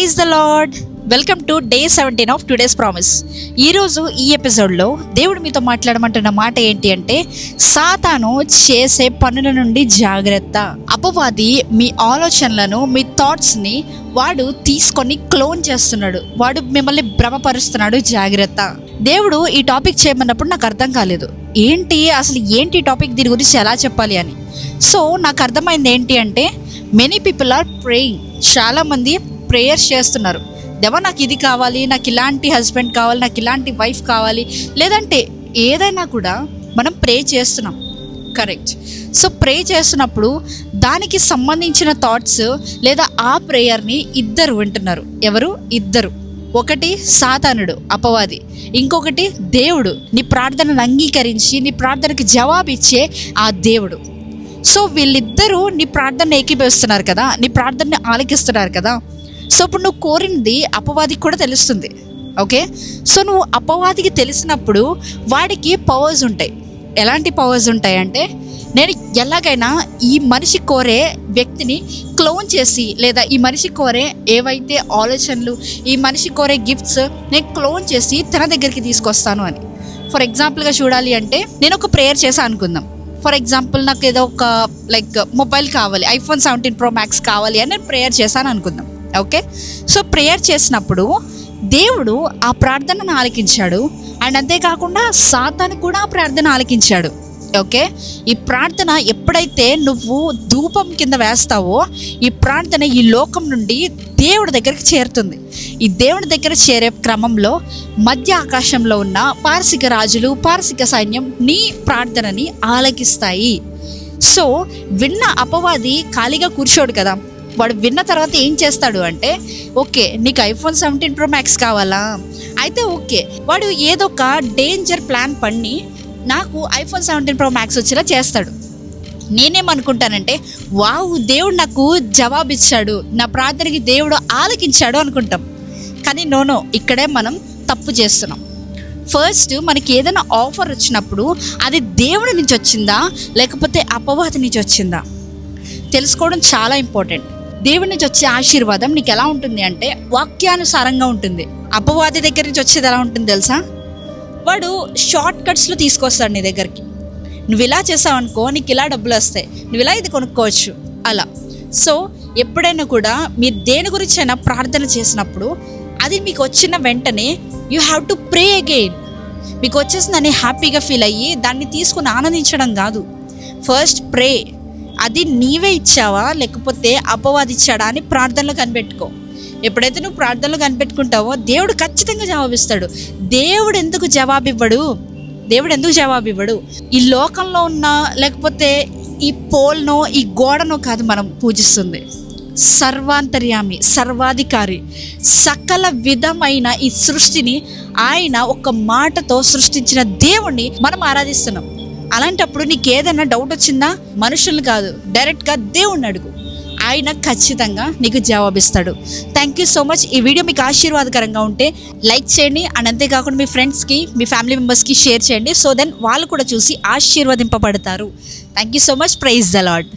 Praise the Lord. Welcome to day 17 of today's promise. ఈరోజు ఈ ఎపిసోడ్లో దేవుడు మీతో మాట్లాడమంటున్న మాట ఏంటి అంటే, సాతాను చేసే పనుల నుండి జాగ్రత్త. అపవాది మీ ఆలోచనలను, మీ థాట్స్ని వాడు తీసుకొని క్లోన్ చేస్తున్నాడు. వాడు మిమ్మల్ని భ్రమపరుస్తున్నాడు, జాగ్రత్త. దేవుడు ఈ టాపిక్ చేయమన్నప్పుడు నాకు అర్థం కాలేదు, అసలు ఏంటి టాపిక్, దీని గురించి ఎలా చెప్పాలి అని. సో నాకు అర్థమైంది ఏంటి అంటే, మెనీ పీపుల్ ఆర్ ప్రేయింగ్. చాలామంది ప్రేయర్స్ చేస్తున్నారు. దేవా నాకు ఇది కావాలి, నాకు ఇలాంటి హస్బెండ్ కావాలి, నాకు ఇలాంటి వైఫ్ కావాలి, లేదంటే ఏదైనా కూడా మనం ప్రే చేస్తున్నాం, కరెక్ట్. సో ప్రే చేస్తున్నప్పుడు దానికి సంబంధించిన థాట్స్ లేదా ఆ ప్రేయర్ని ఇద్దరు వింటున్నారు. ఎవరు? ఇద్దరు. ఒకటి సాతానుడు, అపవాది. ఇంకొకటి దేవుడు, నీ ప్రార్థనను అంగీకరించి నీ ప్రార్థనకి జవాబిచ్చే ఆ దేవుడు. సో వీళ్ళిద్దరూ నీ ప్రార్థన ఏకీభవిస్తున్నారు కదా, నీ ప్రార్థనని ఆలకిస్తున్నారు కదా. సో ఇప్పుడు నువ్వు కోరినది అపవాదికి కూడా తెలుస్తుంది, ఓకే. సో నువ్వు అపవాదికి తెలిసినప్పుడు వాడికి పవర్స్ ఉంటాయి. ఎలాంటి పవర్స్ ఉంటాయి అంటే, నేను ఎలాగైనా ఈ మనిషి కోరే వ్యక్తిని క్లోన్ చేసి, లేదా ఈ మనిషి కోరే ఏవైతే ఆలోచనలు, ఈ మనిషి కోరే గిఫ్ట్స్ నేను క్లోన్ చేసి తన దగ్గరికి తీసుకొస్తాను అని. ఫర్ ఎగ్జాంపుల్గా చూడాలి అంటే, నేను ఒక ప్రేయర్ చేశాను అనుకుందాం. ఫర్ ఎగ్జాంపుల్ నాకు ఏదో ఒక మొబైల్ కావాలి, iPhone 17 Pro Max కావాలి అని నేను ప్రేయర్ చేశాను అనుకుందాం, ఓకే. సో ప్రేయర్ చేసినప్పుడు దేవుడు ఆ ప్రార్థనను ఆలకించాడు, అండ్ అంతేకాకుండా సాతాను కూడా ఆ ప్రార్థన ఆలకించాడు, ఓకే. ఈ ప్రార్థన ఎప్పుడైతే నువ్వు ధూపం కింద వేస్తావో, ఈ ప్రార్థన ఈ లోకం నుండి దేవుడి దగ్గరికి చేరుతుంది. ఈ దేవుడి దగ్గర చేరే క్రమంలో మధ్య ఆకాశంలో ఉన్న పారసిక రాజులు, పారసిక సైన్యం నీ ప్రార్థనని ఆలకిస్తాయి. సో విన్న అపవాది ఖాళీగా కూర్చోడు కదా. వాడు విన్న తర్వాత ఏం చేస్తాడు అంటే, ఓకే నీకు iPhone 17 Pro Max కావాలా, అయితే ఓకే. వాడు ఏదో ఒక డేంజర్ ప్లాన్ పన్ని నాకు iPhone 17 Pro Max వచ్చేలా చేస్తాడు. నేనేమనుకుంటానంటే, వావ్ దేవుడు నాకు జవాబిచ్చాడు, నా ప్రార్థనకి దేవుడు ఆలకించాడు అనుకుంటాం. కానీ నో, ఇక్కడే మనం తప్పు చేస్తున్నాం. ఫస్ట్ మనకి ఏదైనా ఆఫర్ వచ్చినప్పుడు అది దేవుడి నుంచి వచ్చిందా లేకపోతే అపవాది నుంచి వచ్చిందా తెలుసుకోవడం చాలా ఇంపార్టెంట్. దేవుడి నుంచి వచ్చే ఆశీర్వాదం నీకు ఎలా ఉంటుంది అంటే వాక్యానుసారంగా ఉంటుంది. అపవాది దగ్గర నుంచి వచ్చేది ఎలా ఉంటుంది తెలుసా? వాడు షార్ట్ కట్స్లో తీసుకొస్తాడు నీ దగ్గరికి. నువ్వు ఇలా చేసావు అనుకో, నీకు ఇలా డబ్బులు వస్తాయి, నువ్వు ఇలా ఇది కొనుక్కోవచ్చు అలా. సో ఎప్పుడైనా కూడా మీరు దేని గురించి అయినా ప్రార్థన చేసినప్పుడు అది మీకు వచ్చిన వెంటనే you have to pray again. మీకు వచ్చేసిందని హ్యాపీగా ఫీల్ అయ్యి దాన్ని తీసుకుని ఆనందించడం కాదు. ఫస్ట్ ప్రే, అది నీవే ఇచ్చావా లేకపోతే అపవాది ఇచ్చాడా అని ప్రార్థనలో కనిపెట్టుకో. ఎప్పుడైతే నువ్వు ప్రార్థనలో కనిపెట్టుకుంటావో దేవుడు ఖచ్చితంగా జవాబిస్తాడు. దేవుడు ఎందుకు జవాబివ్వడు? ఈ లోకంలో ఉన్న లేకపోతే ఈ పోల్నో ఈ గోడనో కాదు మనం పూజిస్తుంది, సర్వాంతర్యామి, సర్వాధికారి, సకల విధమైన ఈ సృష్టిని ఆయన ఒక మాటతో సృష్టించిన దేవుణ్ణి మనం ఆరాధిస్తున్నాం. అలాంటప్పుడు నీకు ఏదైనా డౌట్ వచ్చిందా, మనుషులు కాదు, డైరెక్ట్గా దేవుణ్ణి అడుగు, ఆయన ఖచ్చితంగా నీకు జవాబిస్తాడు. Thank you so much. ఈ వీడియో మీకు ఆశీర్వాదకరంగా ఉంటే లైక్ చేయండి, అండ్ అంతేకాకుండా మీ ఫ్రెండ్స్కి, మీ ఫ్యామిలీ మెంబర్స్కి షేర్ చేయండి. సో దెన్ వాళ్ళు కూడా చూసి ఆశీర్వదింపబడతారు. Thank you so much. Praise the lord.